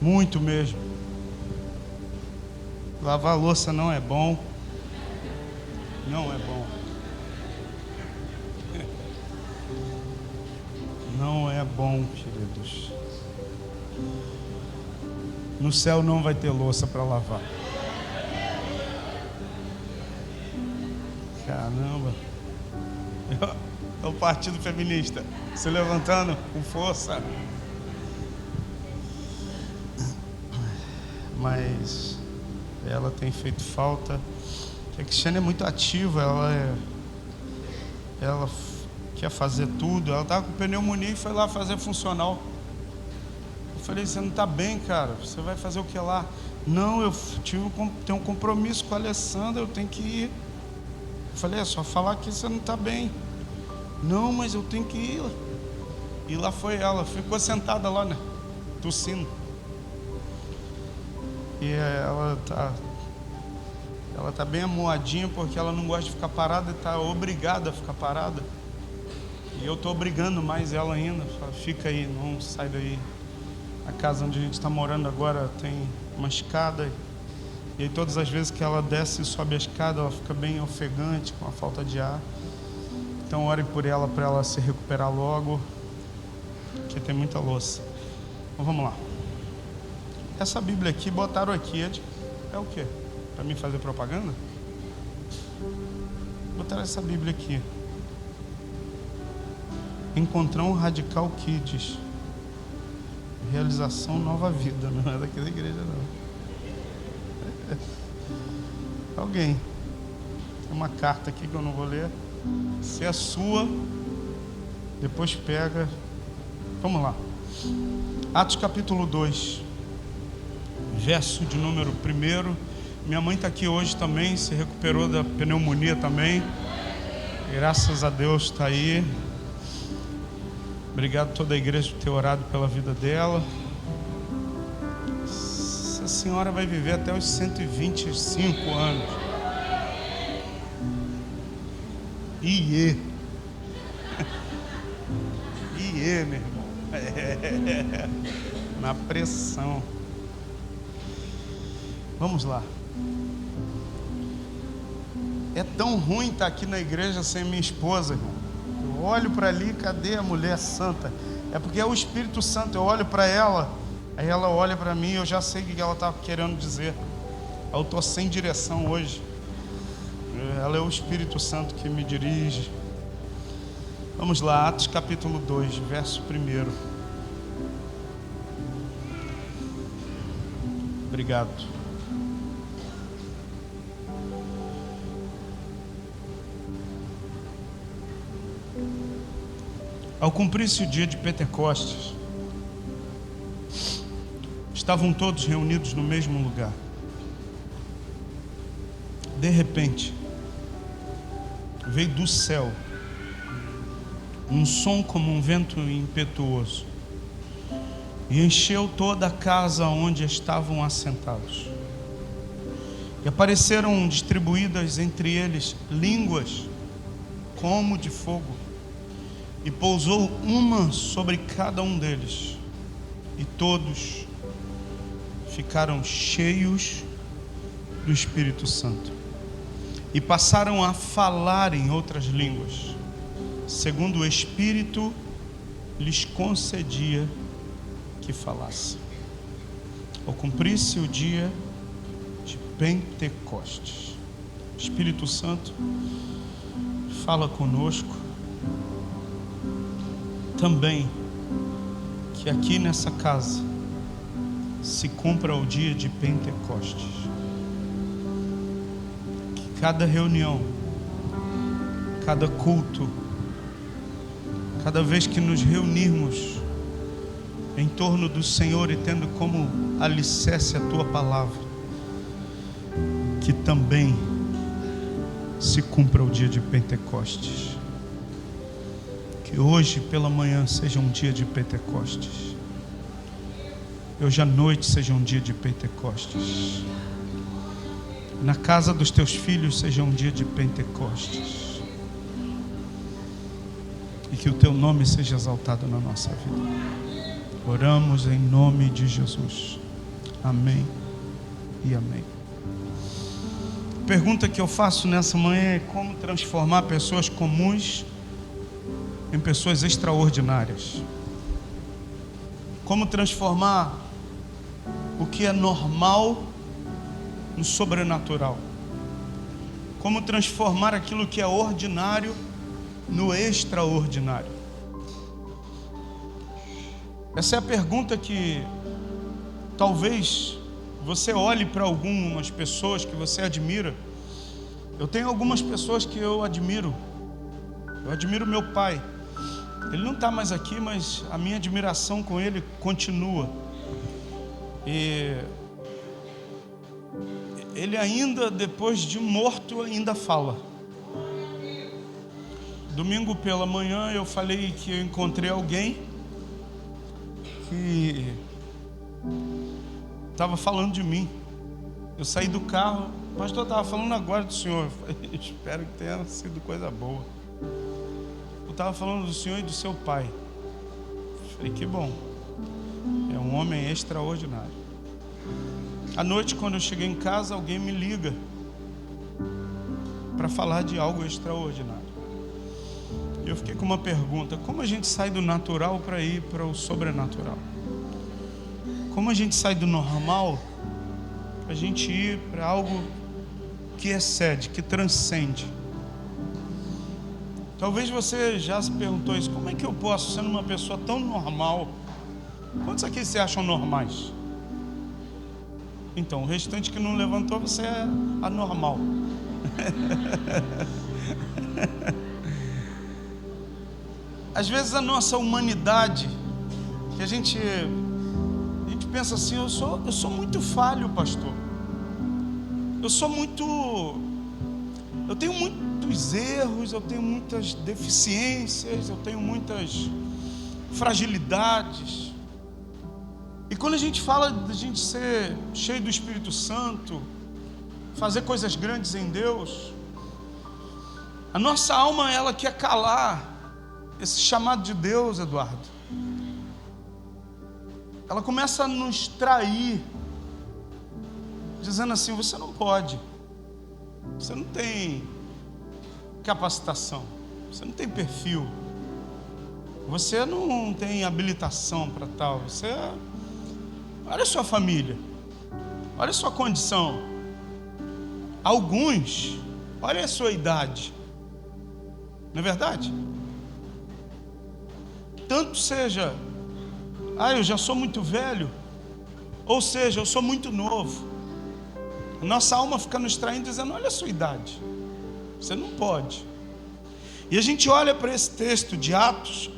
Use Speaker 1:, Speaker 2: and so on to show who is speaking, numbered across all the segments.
Speaker 1: Muito mesmo. Lavar a louça não é bom. Não é bom. Não é bom, queridos. No céu não vai ter louça para lavar. Caramba. É o Partido Feminista se levantando com força. Mas ela tem feito falta. A Cristiane é muito ativa, ela quer fazer tudo. Ela estava com pneumonia e foi lá fazer funcional. Eu falei, você não está bem, cara, você vai fazer o que lá? Não, eu tenho um compromisso com a Alessandra, eu tenho que ir. Eu falei, é só falar que você não está bem. Não, mas eu tenho que ir. E lá foi ela, ficou sentada lá, né, tossindo. E ela tá bem amuadinha porque ela não gosta de ficar parada e está obrigada a ficar parada. E eu estou obrigando mais ela ainda. Fala, fica aí, não sai daí. A casa onde a gente está morando agora tem uma escada. E aí todas as vezes que ela desce e sobe a escada, ela fica bem ofegante, com a falta de ar. Então ore por ela, para ela se recuperar logo, porque tem muita louça. Então vamos lá. Essa Bíblia aqui, botaram aqui, é o quê? Para mim fazer propaganda? Botaram essa Bíblia aqui. Encontrão Radical Kids. Realização Nova Vida. Não é daqui da igreja, não. Alguém. Tem uma carta aqui que eu não vou ler. Se é sua, depois pega. Vamos lá. Atos capítulo 2. Verso de número 1. Minha mãe está aqui hoje também, se recuperou da pneumonia também. Graças a Deus está aí. Obrigado a toda a igreja por ter orado pela vida dela. Essa senhora vai viver até os 125 anos. Iê, meu irmão. Na pressão. Vamos lá. É tão ruim estar aqui na igreja sem minha esposa, irmão. Eu olho para ali, cadê a mulher santa? É porque é o Espírito Santo. Eu olho para ela, aí ela olha para mim, eu já sei o que ela está querendo dizer. Eu estou sem direção hoje. Ela é o Espírito Santo que me dirige. Vamos lá, Atos capítulo 2, verso 1. Obrigado. Ao cumprir-se o dia de Pentecostes, estavam todos reunidos no mesmo lugar. De repente, veio do céu um som como um vento impetuoso e encheu toda a casa onde estavam assentados. E apareceram distribuídas entre eles línguas como de fogo, e pousou uma sobre cada um deles, e todos ficaram cheios do Espírito Santo e passaram a falar em outras línguas, segundo o Espírito lhes concedia que falasse. Ao cumprir-se o dia de Pentecostes, Espírito Santo fala conosco também, que aqui nessa casa se cumpra o dia de Pentecostes, que cada reunião, cada culto, cada vez que nos reunirmos em torno do Senhor e tendo como alicerce a Tua palavra, que também se cumpra o dia de Pentecostes. Que hoje pela manhã seja um dia de Pentecostes. Que hoje à noite seja um dia de Pentecostes. Na casa dos Teus filhos seja um dia de Pentecostes. E que o Teu nome seja exaltado na nossa vida. Oramos em nome de Jesus. Amém e amém. A pergunta que eu faço nessa manhã é: como transformar pessoas comuns em pessoas extraordinárias? Como transformar o que é normal no sobrenatural? Como transformar aquilo que é ordinário no extraordinário? Essa é a pergunta que talvez você olhe para algumas pessoas que você admira. Eu tenho algumas pessoas que eu admiro. Eu admiro meu pai. Ele não está mais aqui, mas a minha admiração com ele continua. E ele ainda, depois de morto, ainda fala. Domingo pela manhã eu falei que eu encontrei alguém que estava falando de mim. Eu saí do carro, o pastor estava falando agora do senhor. Eu falei, espero que tenha sido coisa boa. Eu estava falando do senhor e do seu pai. Eu falei, que bom. É um homem extraordinário. À noite, quando eu cheguei em casa, alguém me liga para falar de algo extraordinário. E eu fiquei com uma pergunta: como a gente sai do natural para ir para o sobrenatural? Como a gente sai do normal para a gente ir para algo que excede, que transcende? Talvez você já se perguntou isso: como é que eu posso, sendo uma pessoa tão normal? Quantos aqui se acham normais? Então, o restante que não levantou, você é anormal. Às vezes a nossa humanidade, que a gente pensa assim: eu sou muito falho, pastor. Eu tenho muitos erros, eu tenho muitas deficiências, eu tenho muitas fragilidades. E quando a gente fala de a gente ser cheio do Espírito Santo, fazer coisas grandes em Deus, a nossa alma, ela quer calar esse chamado de Deus, Eduardo. Ela começa a nos trair, dizendo assim: você não pode, você não tem capacitação, você não tem perfil, você não tem habilitação para tal, olha a sua família, olha a sua condição. Alguns, olha a sua idade, não é verdade? Tanto seja, eu já sou muito velho, ou seja, eu sou muito novo. A nossa alma fica nos traindo, dizendo: olha a sua idade, você não pode. E a gente olha para esse texto de Atos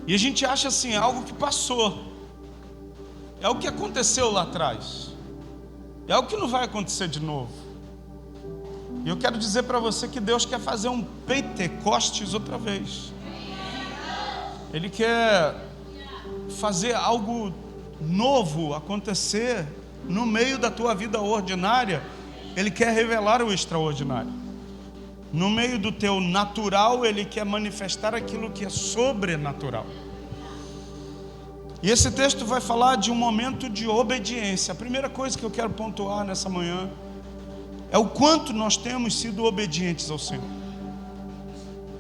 Speaker 1: e a gente acha assim, algo que passou, é algo que aconteceu lá atrás, é algo que não vai acontecer de novo. E eu quero dizer para você que Deus quer fazer um Pentecostes outra vez. Ele quer fazer algo novo acontecer no meio da tua vida ordinária. Ele quer revelar o extraordinário. No meio do teu natural, Ele quer manifestar aquilo que é sobrenatural. E esse texto vai falar de um momento de obediência. A primeira coisa que eu quero pontuar nessa manhã é o quanto nós temos sido obedientes ao Senhor.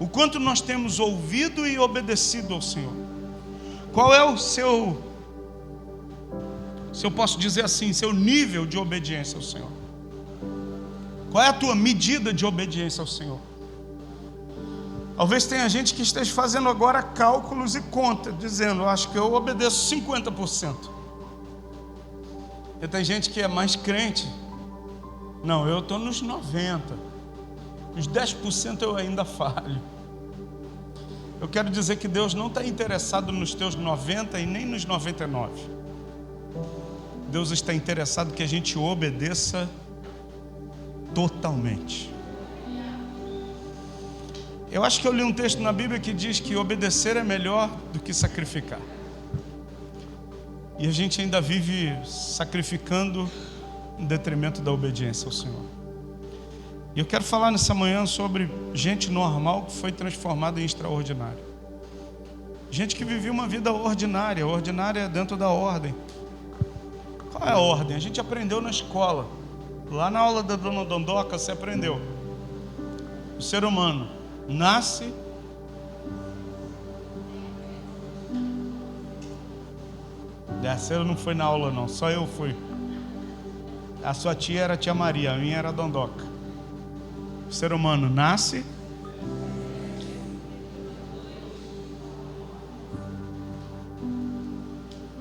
Speaker 1: O quanto nós temos ouvido e obedecido ao Senhor. Qual é o seu, se eu posso dizer assim, seu nível de obediência ao Senhor? Qual é a tua medida de obediência ao Senhor? Talvez tenha gente que esteja fazendo agora cálculos e conta, dizendo: acho que eu obedeço 50%. E tem gente que é mais crente: não, eu estou nos 90%. Os 10% eu ainda falho. Eu quero dizer que Deus não está interessado nos teus 90% e nem nos 99%. Deus está interessado que a gente obedeça totalmente. Eu acho que eu li um texto na Bíblia que diz que obedecer é melhor do que sacrificar. E a gente ainda vive sacrificando em detrimento da obediência ao Senhor. E eu quero falar nessa manhã sobre gente normal que foi transformada em extraordinário. Gente que vivia uma vida ordinária dentro da ordem. Qual é a ordem? A gente aprendeu na escola. Lá na aula da Dona Dondoca você aprendeu. O ser humano nasce, essa não foi na aula não, só eu fui. A sua tia era a tia Maria, a minha era a Dondoca. O ser humano nasce,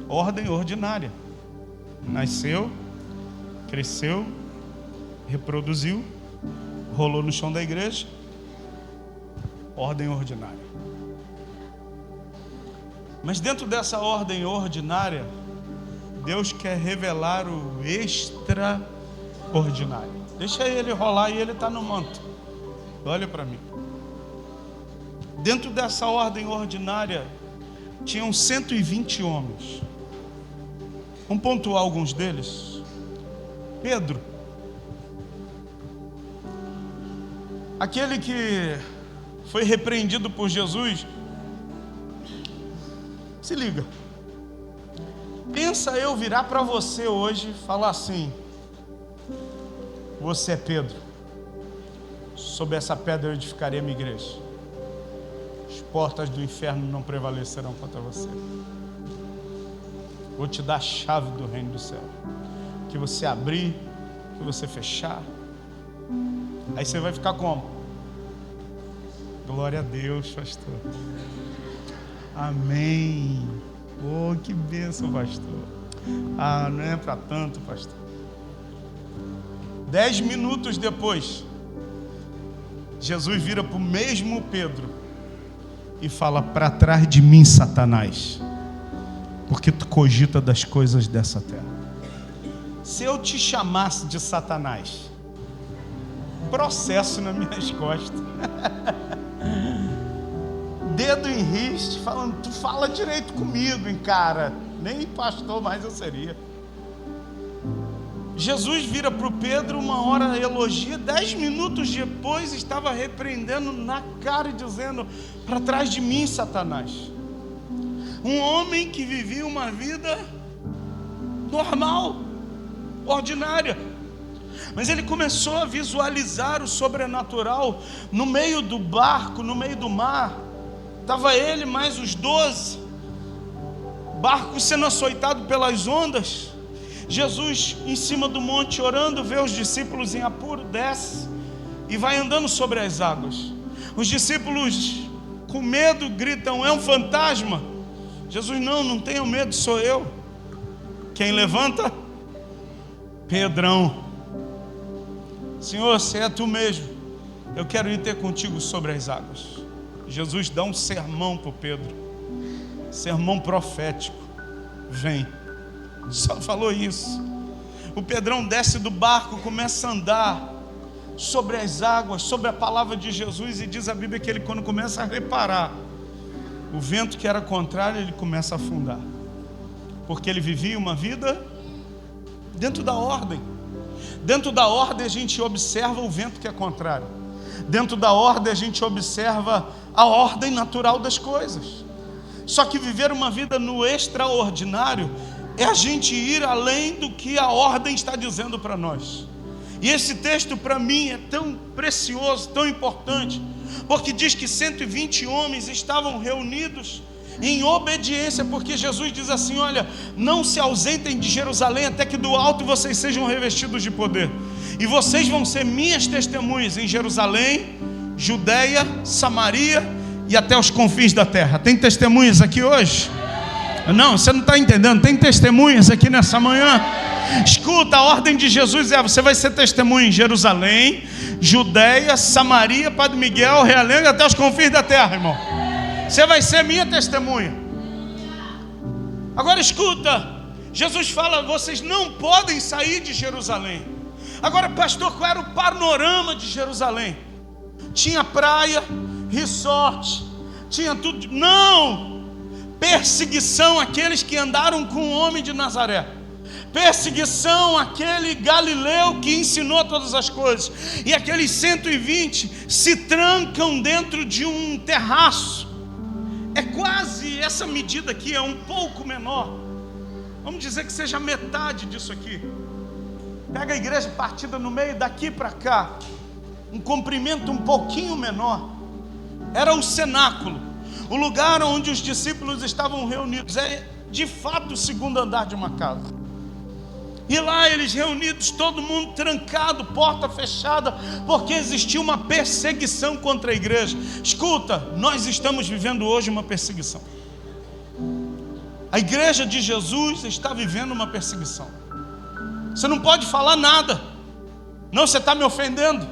Speaker 1: ordem ordinária. Nasceu, cresceu, reproduziu, rolou no chão da igreja, ordem ordinária. Mas dentro dessa ordem ordinária, Deus quer revelar o extraordinário. Deixa ele rolar e ele está no manto. Olha para mim. Dentro dessa ordem ordinária, tinham 120 homens. Vamos pontuar alguns deles. Pedro, aquele que foi repreendido por Jesus. Se liga. Pensa eu virar para você hoje e falar assim: você é Pedro, sob essa pedra eu edificarei a minha igreja, as portas do inferno não prevalecerão contra você. Vou te dar a chave do reino do céu, que você abrir, que você fechar. Aí você vai ficar como? Glória a Deus, pastor. Amém. Oh, que bênção, pastor. Ah, não é para tanto, pastor. 10 minutos depois, Jesus vira para o mesmo Pedro e fala: para trás de mim, Satanás, porque tu cogita das coisas dessa terra. Se eu te chamasse de Satanás, processo nas minhas costas, dedo em riste, falando: tu fala direito comigo, hein, cara? Nem pastor mais eu seria. Jesus vira para o Pedro, uma hora elogia, 10 minutos depois estava repreendendo na cara e dizendo: para trás de mim, Satanás. Um homem que vivia uma vida normal, ordinária, mas ele começou a visualizar o sobrenatural. No meio do barco, no meio do mar, estava ele mais os 12, barco sendo açoitado pelas ondas. Jesus em cima do monte orando, vê os discípulos em apuro, desce e vai andando sobre as águas. Os discípulos com medo gritam: é um fantasma. Jesus: não tenham medo, sou eu. Quem levanta? Pedrão. Senhor, se é tu mesmo, eu quero ir ter contigo sobre as águas. Jesus dá um sermão para o Pedro, sermão profético. Vem. Só falou isso. O Pedrão desce do barco, começa a andar sobre as águas, sobre a palavra de Jesus, e diz a Bíblia que ele, quando começa a reparar o vento que era contrário, ele começa a afundar, porque ele vivia uma vida dentro da ordem. Dentro da ordem a gente observa o vento que é contrário. Dentro da ordem a gente observa a ordem natural das coisas. Só que viver uma vida no extraordinário é a gente ir além do que a ordem está dizendo para nós. E esse texto para mim é tão precioso, tão importante, porque diz que 120 homens estavam reunidos em obediência, porque Jesus diz assim: olha, não se ausentem de Jerusalém até que do alto vocês sejam revestidos de poder. E vocês vão ser minhas testemunhas em Jerusalém, Judeia, Samaria e até os confins da terra. Tem testemunhas aqui hoje? Não, você não está entendendo. Tem testemunhas aqui nessa manhã? Escuta, a ordem de Jesus é: você vai ser testemunha em Jerusalém, Judeia, Samaria, Padre Miguel, Realengo e até os confins da terra, irmão. Você vai ser minha testemunha. Agora escuta, Jesus fala: vocês não podem sair de Jerusalém. Agora, pastor, qual era o panorama de Jerusalém? Tinha praia, resort, tinha tudo. Não! Perseguição àqueles que andaram com o homem de Nazaré. Perseguição àquele Galileu que ensinou todas as coisas. E aqueles 120 se trancam dentro de um terraço. É quase essa medida aqui, é um pouco menor. Vamos dizer que seja metade disso aqui. Pega a igreja partida no meio, daqui para cá, um comprimento um pouquinho menor. Era o cenáculo, o lugar onde os discípulos estavam reunidos. É de fato o segundo andar de uma casa. E lá eles reunidos, todo mundo trancado, porta fechada, porque existia uma perseguição contra a igreja. Escuta, nós estamos vivendo hoje uma perseguição. A igreja de Jesus está vivendo uma perseguição. Você não pode falar nada. Não, você está me ofendendo.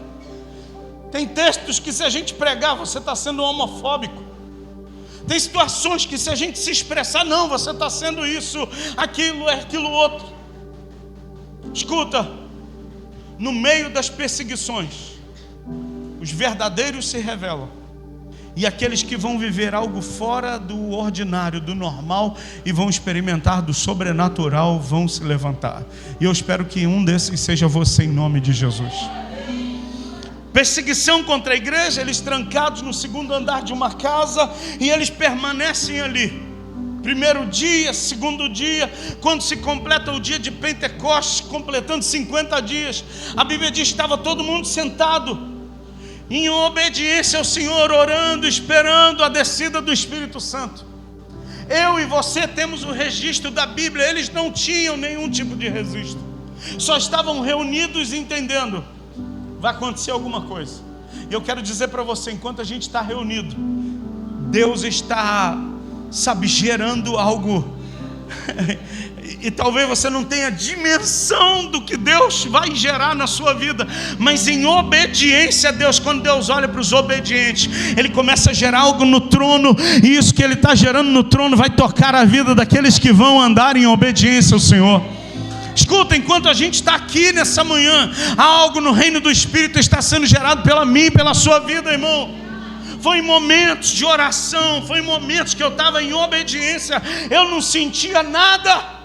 Speaker 1: Tem textos que se a gente pregar, você está sendo homofóbico. Tem situações que se a gente se expressar, não, você está sendo isso, aquilo, aquilo outro. Escuta, no meio das perseguições, os verdadeiros se revelam. E aqueles que vão viver algo fora do ordinário, do normal, e vão experimentar do sobrenatural, vão se levantar. E eu espero que um desses seja você, em nome de Jesus. Perseguição contra a igreja, eles trancados no segundo andar de uma casa, e eles permanecem ali. Primeiro dia, segundo dia, quando se completa o dia de Pentecostes, completando 50 dias, a Bíblia diz que estava todo mundo sentado, em obediência ao Senhor, orando, esperando a descida do Espírito Santo. Eu e você temos o registro da Bíblia. Eles não tinham nenhum tipo de registro, só estavam reunidos entendendo, vai acontecer alguma coisa. E eu quero dizer para você, enquanto a gente está reunido, Deus está, gerando algo. E talvez você não tenha dimensão do que Deus vai gerar na sua vida, mas em obediência a Deus, quando Deus olha para os obedientes, Ele começa a gerar algo no trono, e isso que Ele está gerando no trono vai tocar a vida daqueles que vão andar em obediência ao Senhor. Escuta, enquanto a gente está aqui nessa manhã, algo no reino do Espírito está sendo gerado pela mim, pela sua vida, irmão. Foi em momentos de oração, foi em momentos que eu estava em obediência, eu não sentia nada.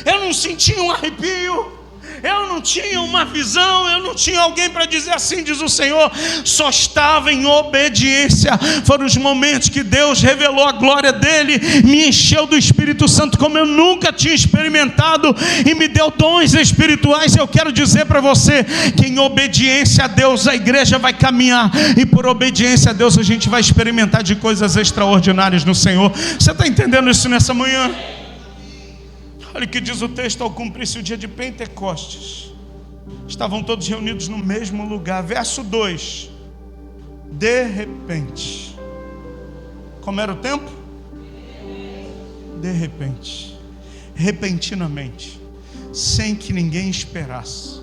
Speaker 1: Eu não sentia um arrepio, eu não tinha uma visão, eu não tinha alguém para dizer assim, diz o Senhor, só estava em obediência. Foram os momentos que Deus revelou a glória dEle, me encheu do Espírito Santo como eu nunca tinha experimentado, e me deu dons espirituais. Eu quero dizer para você que em obediência a Deus a igreja vai caminhar, e por obediência a Deus a gente vai experimentar de coisas extraordinárias no Senhor. Você está entendendo isso nessa manhã? Olha o que diz o texto: ao cumprir-se o dia de Pentecostes, estavam todos reunidos no mesmo lugar. Verso 2: de repente. Como era o tempo? De repente, repentinamente, sem que ninguém esperasse.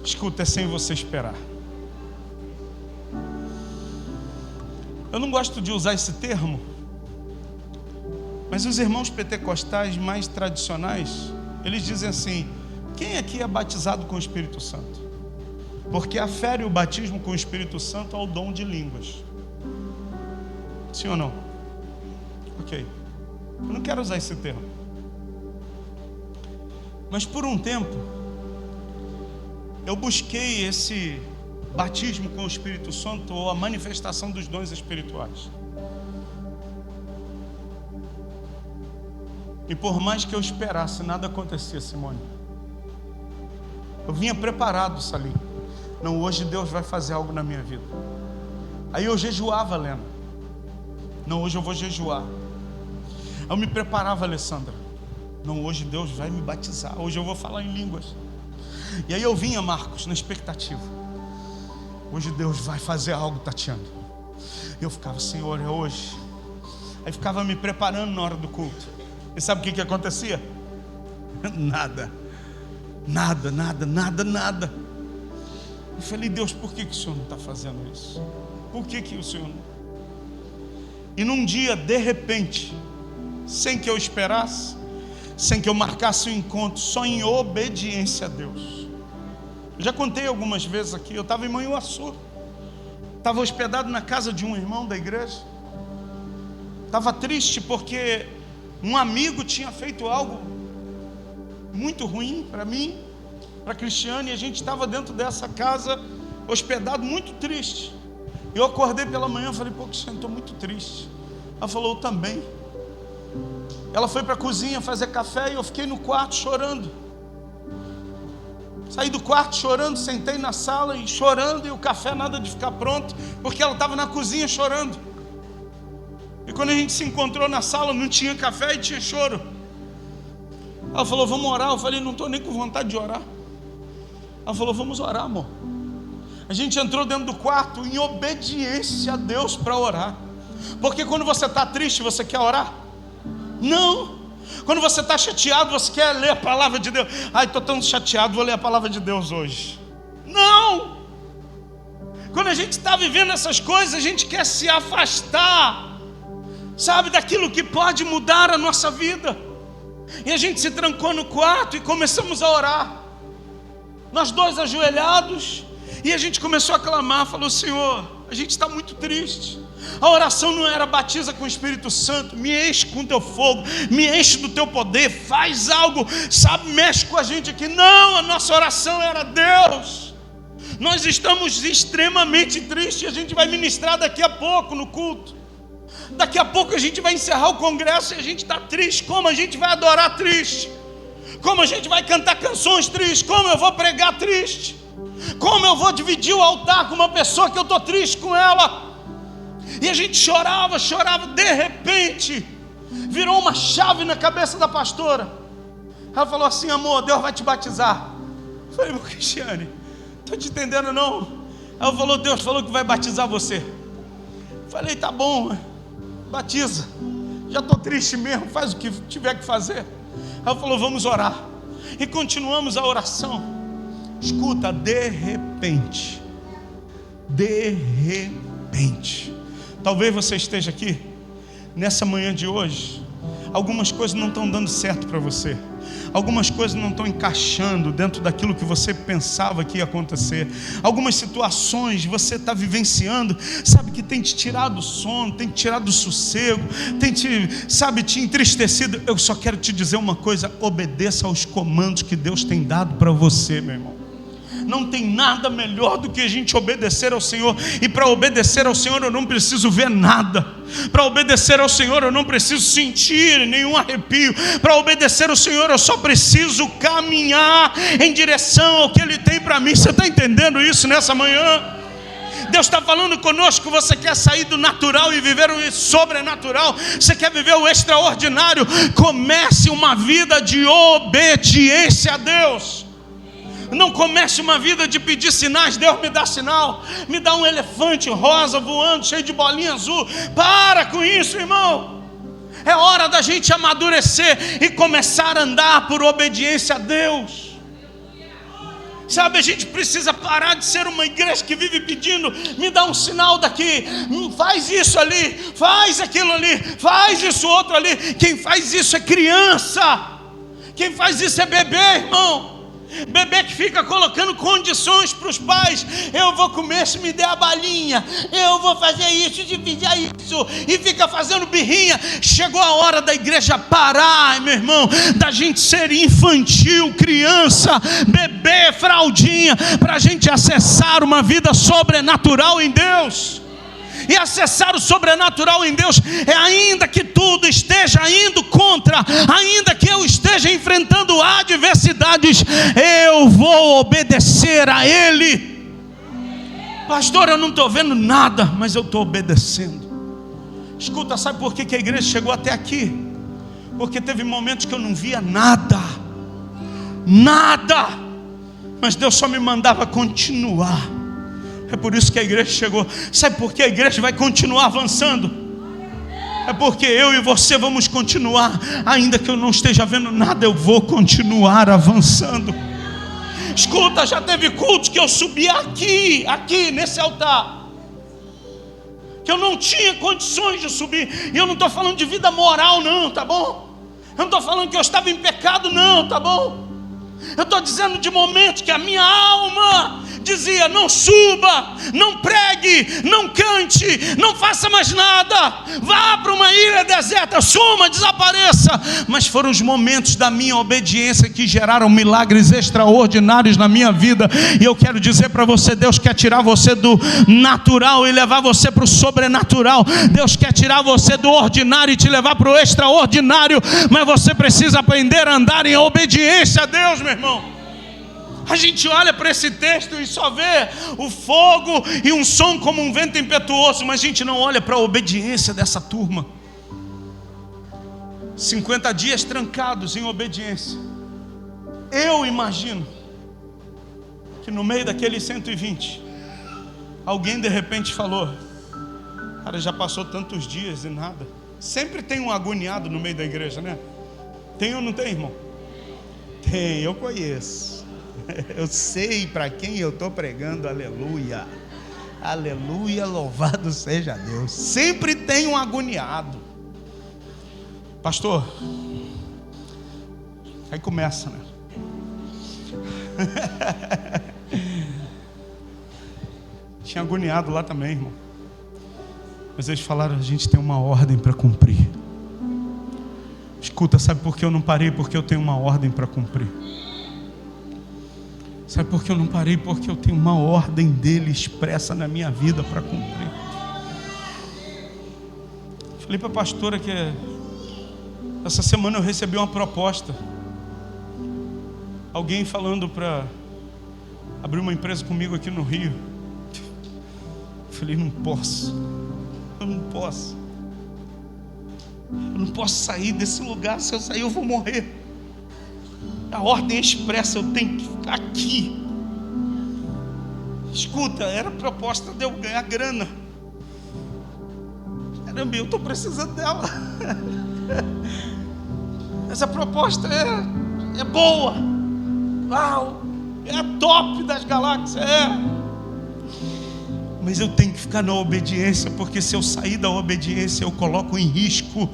Speaker 1: Escuta, é sem você esperar. Eu não gosto de usar esse termo, mas os irmãos pentecostais mais tradicionais, eles dizem assim: quem aqui é batizado com o Espírito Santo? Porque afere o batismo com o Espírito Santo ao dom de línguas. Sim ou não? Ok. Eu não quero usar esse termo. Mas por um tempo, eu busquei esse batismo com o Espírito Santo, ou a manifestação dos dons espirituais. E por mais que eu esperasse, nada acontecia, Simone. Eu vinha preparado, Salim. Não, hoje Deus vai fazer algo na minha vida. Aí eu jejuava, Lena. Não, hoje eu vou jejuar. Eu me preparava, Alessandra. Não, hoje Deus vai me batizar. Hoje eu vou falar em línguas. E aí eu vinha, Marcos, na expectativa. Hoje Deus vai fazer algo, Tatiana. E eu ficava, Senhor, é hoje. Aí ficava me preparando na hora do culto. E sabe o que acontecia? Nada. Eu falei: Deus, por que o Senhor não está fazendo isso? Por que o Senhor não? E num dia, de repente, sem que eu esperasse, sem que eu marcasse um encontro, só em obediência a Deus. Eu já contei algumas vezes aqui, eu estava em Manhuaçu, estava hospedado na casa de um irmão da igreja, estava triste porque um amigo tinha feito algo muito ruim para mim, para a Cristiane, e a gente estava dentro dessa casa, hospedado, muito triste. Eu acordei pela manhã e falei: pô, Cristiane, estou muito triste. Ela falou: eu também. Ela foi para a cozinha fazer café e eu fiquei no quarto chorando. Saí do quarto chorando, sentei na sala e chorando, e o café nada de ficar pronto, porque ela estava na cozinha chorando. E quando a gente se encontrou na sala, não tinha café e tinha choro. Ela falou, vamos orar. Eu falei, não estou nem com vontade de orar. Ela falou, vamos orar, amor. A gente entrou dentro do quarto em obediência a Deus para orar. Porque quando você está triste, você quer orar? Não. Quando você está chateado, você quer ler a palavra de Deus. Ai, estou tão chateado, vou ler a palavra de Deus hoje. Não. Quando a gente está vivendo essas coisas, a gente quer se afastar, sabe, daquilo que pode mudar a nossa vida. E a gente se trancou no quarto e começamos a orar. Nós dois ajoelhados. E a gente começou a clamar, falou, Senhor, a gente está muito triste. A oração não era batiza com o Espírito Santo, me enche com o teu fogo, me enche do teu poder, faz algo, sabe, mexe com a gente aqui. Não, a nossa oração era Deus, nós estamos extremamente tristes. A gente vai ministrar daqui a pouco no culto. Daqui a pouco a gente vai encerrar o congresso e a gente está triste. Como a gente vai adorar triste? Como a gente vai cantar canções tristes? Como eu vou pregar triste? Como eu vou dividir o altar com uma pessoa que eu estou triste com ela? E a gente chorava, de repente virou uma chave na cabeça da pastora. Ela falou assim, amor, Deus vai te batizar. Eu falei, Cristiane, estou te entendendo não? Ela falou, Deus falou que vai batizar você. Eu falei, tá bom, batiza, já estou triste mesmo, faz o que tiver que fazer. Ela falou, vamos orar. E continuamos a oração. Escuta, de repente, talvez você esteja aqui nessa manhã de hoje, algumas coisas não estão dando certo para você, algumas coisas não estão encaixando dentro daquilo que você pensava que ia acontecer, algumas situações você está vivenciando, sabe, que tem te tirado o sono, tem te tirado o sossego, tem te, sabe, te entristecido. Eu só quero te dizer uma coisa: obedeça aos comandos que Deus tem dado para você, meu irmão. Não tem nada melhor do que a gente obedecer ao Senhor. E para obedecer ao Senhor eu não preciso ver nada. Para obedecer ao Senhor eu não preciso sentir nenhum arrepio. Para obedecer ao Senhor eu só preciso caminhar em direção ao que Ele tem para mim. Você está entendendo isso nessa manhã? Deus está falando conosco. Você quer sair do natural e viver o sobrenatural? Você quer viver o extraordinário? Comece uma vida de obediência a Deus. Não comece uma vida de pedir sinais. Deus me dá sinal, me dá um elefante rosa voando, cheio de bolinha azul. Para com isso, irmão. É hora da gente amadurecer e começar a andar por obediência a Deus. Sabe, a gente precisa parar de ser uma igreja que vive pedindo, me dá um sinal daqui, faz isso ali, faz aquilo ali, faz isso outro ali. Quem faz isso é criança. Quem faz isso é bebê, irmão. Bebê que fica colocando condições para os pais. Eu vou comer se me der a balinha, eu vou fazer isso se fizer isso, e fica fazendo birrinha. Chegou a hora da igreja parar, meu irmão, da gente ser infantil, criança, bebê, fraldinha, para a gente acessar uma vida sobrenatural em Deus. E acessar o sobrenatural em Deus é, ainda que tudo esteja indo contra, ainda que eu esteja enfrentando adversidades, eu vou obedecer a Ele. Pastor, eu não estou vendo nada, mas eu estou obedecendo. Escuta, sabe por que a igreja chegou até aqui? Porque teve momentos que eu não via nada, mas Deus só me mandava continuar. É por isso que a igreja chegou. Sabe por que a igreja vai continuar avançando? É porque eu e você vamos continuar. Ainda que eu não esteja vendo nada, eu vou continuar avançando. Escuta, já teve cultos que eu subi aqui nesse altar, que eu não tinha condições de subir. E eu não estou falando de vida moral não, tá bom? Eu não estou falando que eu estava em pecado não, tá bom? Eu estou dizendo de momentos que a minha alma dizia: não suba, não pregue, não cante, não faça mais nada, vá para uma ilha deserta, suma, desapareça. Mas foram os momentos da minha obediência que geraram milagres extraordinários na minha vida. E eu quero dizer para você: Deus quer tirar você do natural e levar você para o sobrenatural. Deus quer tirar você do ordinário e te levar para o extraordinário. Mas você precisa aprender a andar em obediência a Deus, meu irmão. A gente olha para esse texto e só vê o fogo e um som como um vento impetuoso, mas a gente não olha para a obediência dessa turma. 50 dias trancados em obediência. Eu imagino que no meio daqueles 120, alguém de repente falou: cara, já passou tantos dias e nada. Sempre tem um agoniado no meio da igreja, né? Tem ou não tem, irmão? Tem, eu conheço. Eu sei para quem eu estou pregando. Aleluia, aleluia, louvado seja Deus. Sempre tem um agoniado. Pastor, aí começa, né? Tinha agoniado lá também, irmão. Mas eles falaram: a gente tem uma ordem para cumprir. Escuta, sabe por que eu não parei? Porque eu tenho uma ordem para cumprir. Sabe por que eu não parei? Porque eu tenho uma ordem dele expressa na minha vida para cumprir. Falei para a pastora que essa semana eu recebi uma proposta. Alguém falando para abrir uma empresa comigo aqui no Rio. Falei: não posso. Eu não posso. Eu não posso sair desse lugar. Se eu sair eu vou morrer. A ordem expressa, eu tenho que ficar aqui. Escuta, era a proposta de eu ganhar grana. Caramba, eu estou precisando dela. Essa proposta é boa. Uau, é a top das galáxias. Mas eu tenho que ficar na obediência, porque se eu sair da obediência, eu coloco em risco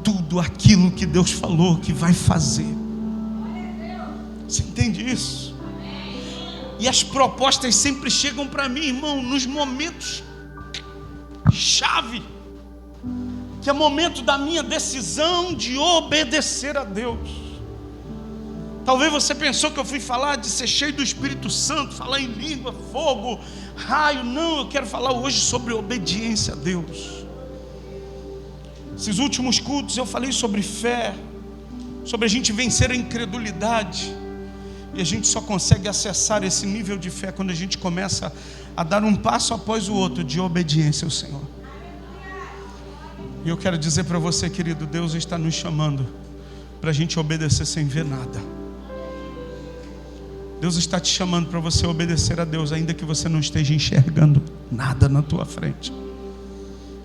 Speaker 1: tudo aquilo que Deus falou que vai fazer. Você entende isso? E as propostas sempre chegam para mim, irmão, nos momentos chave, que é o momento da minha decisão de obedecer a Deus. Talvez você pensou que eu fui falar de ser cheio do Espírito Santo, falar em língua, fogo, raio. Não, eu quero falar hoje sobre obediência a Deus. Esses últimos cultos eu falei sobre fé, sobre a gente vencer a incredulidade. E a gente só consegue acessar esse nível de fé quando a gente começa a dar um passo após o outro de obediência ao Senhor. E eu quero dizer para você, querido, Deus está nos chamando para a gente obedecer sem ver nada. Deus está te chamando para você obedecer a Deus, ainda que você não esteja enxergando nada na tua frente.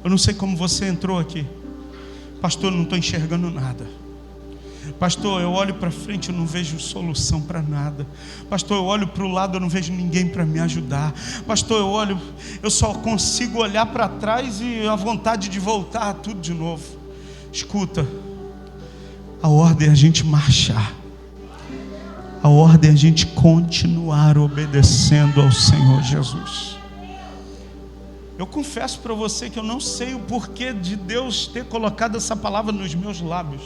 Speaker 1: Eu não sei como você entrou aqui. Pastor, eu não estou enxergando nada. Pastor, eu olho para frente, eu não vejo solução para nada. Pastor, eu olho para o lado, eu não vejo ninguém para me ajudar. Pastor, eu só consigo olhar para trás e a vontade de voltar tudo de novo. Escuta, a ordem é a gente marchar. A ordem é a gente continuar obedecendo ao Senhor Jesus. Eu confesso para você que eu não sei o porquê de Deus ter colocado essa palavra nos meus lábios.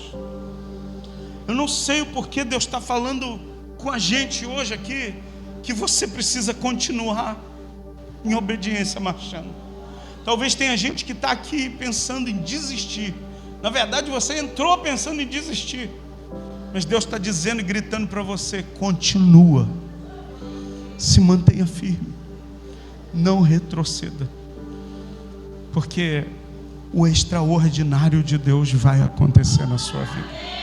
Speaker 1: Eu não sei o porquê Deus está falando com a gente hoje aqui, que você precisa continuar em obediência marchando. Talvez tenha gente que está aqui pensando em desistir. Na verdade você entrou pensando em desistir, mas Deus está dizendo e gritando para você: continua, se mantenha firme, não retroceda, porque o extraordinário de Deus vai acontecer na sua vida.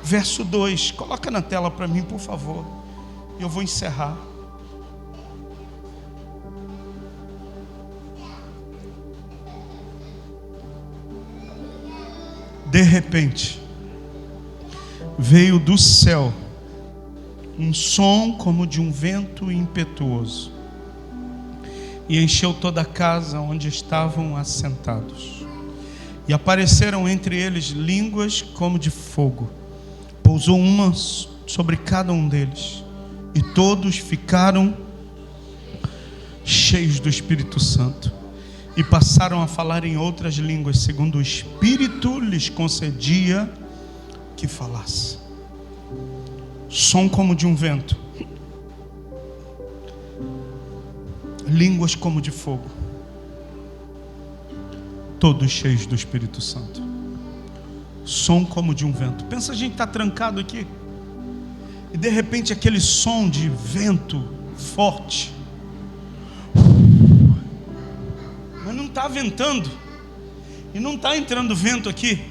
Speaker 1: Verso 2, coloca na tela para mim, por favor. Eu vou encerrar. De repente, veio do céu um som como de um vento impetuoso, e encheu toda a casa onde estavam assentados. E apareceram entre eles línguas como de fogo. Pousou uma sobre cada um deles, e todos ficaram cheios do Espírito Santo, e passaram a falar em outras línguas, segundo o Espírito lhes concedia que falasse. Som como de um vento, línguas como de fogo, todos cheios do Espírito Santo. Som como de um vento. Pensa, a gente está trancado aqui, e de repente aquele som de vento forte, mas não está ventando, e não está entrando vento aqui,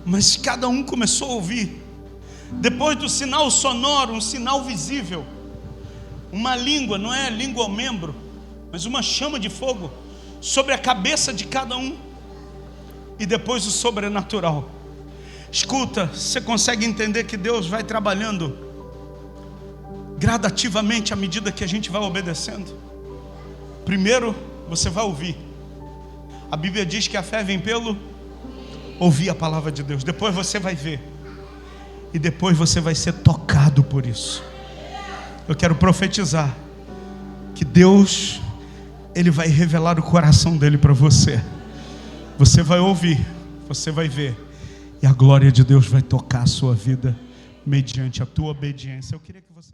Speaker 1: mas cada um começou a ouvir. Depois do sinal sonoro, um sinal visível, uma língua, não é língua ao membro, mas uma chama de fogo sobre a cabeça de cada um. E depois o sobrenatural. Escuta, você consegue entender que Deus vai trabalhando gradativamente à medida que a gente vai obedecendo? Primeiro você vai ouvir. A Bíblia diz que a fé vem pelo ouvir a palavra de Deus. Depois você vai ver, e depois você vai ser tocado por isso. Eu quero profetizar que Deus, Ele vai revelar o coração dele para você. Você vai ouvir, você vai ver, e a glória de Deus vai tocar a sua vida mediante a tua obediência. Eu queria que você